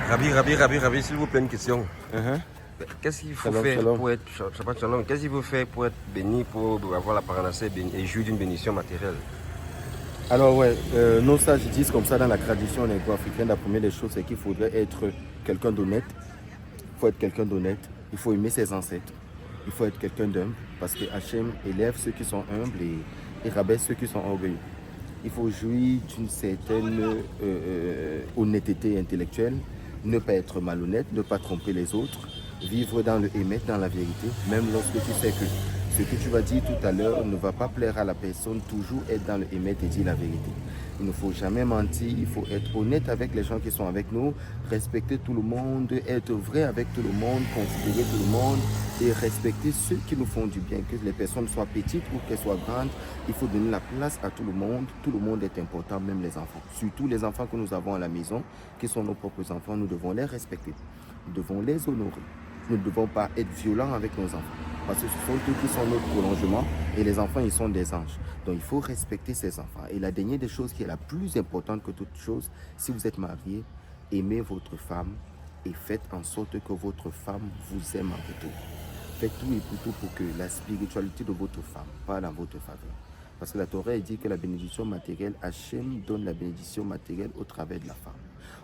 Rabi, s'il vous plaît, une question. Uh-huh. Qu'est-ce qu'il faut Shalom, faire shalom. pour être shalom, qu'est-ce qu'il faut faire pour être béni, pour avoir la paranacée et jouir d'une bénédiction matérielle? Alors ouais, nos sages disent comme ça dans la tradition négo-africaine, la première des choses c'est qu'il faudrait être quelqu'un d'honnête. Il faut être quelqu'un d'honnête, il faut aimer ses ancêtres, il faut être quelqu'un d'humble, parce que Hachem élève ceux qui sont humbles et rabaisse ceux qui sont orgueilleux. Il faut jouir d'une certaine honnêteté intellectuelle, ne pas être malhonnête, ne pas tromper les autres, vivre dans le émet, dans la vérité, même lorsque tu sais que ce que tu vas dire tout à l'heure ne va pas plaire à la personne, toujours être dans le émet et dire la vérité. Il ne faut jamais mentir, il faut être honnête avec les gens qui sont avec nous, respecter tout le monde, être vrai avec tout le monde, considérer tout le monde et respecter ceux qui nous font du bien, que les personnes soient petites ou qu'elles soient grandes. Il faut donner la place à tout le monde est important, même les enfants. Surtout les enfants que nous avons à la maison, qui sont nos propres enfants, nous devons les respecter, nous devons les honorer. Nous ne devons pas être violents avec nos enfants, parce que ce sont eux qui sont notre prolongement et les enfants, ils sont des anges. Donc il faut respecter ces enfants. Et la dernière des choses qui est la plus importante que toute chose, si vous êtes marié, aimez votre femme et faites en sorte que votre femme vous aime en retour. Faites tout et pour tout pour que la spiritualité de votre femme parle en votre faveur. Parce que la Torah dit que la bénédiction matérielle, Hachem donne la bénédiction matérielle au travers de la femme.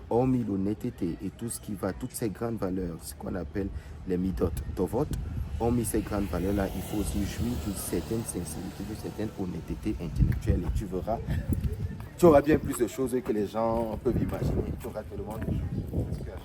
Hormis l'honnêteté et tout ce qui va, toutes ces grandes valeurs, ce qu'on appelle les midot tovot, hormis ces grandes valeurs-là, il faut aussi jouir d'une certaine sincérité, d'une certaine honnêteté intellectuelle. Et tu verras, tu auras bien plus de choses que les gens peuvent imaginer. Tu auras tellement de choses.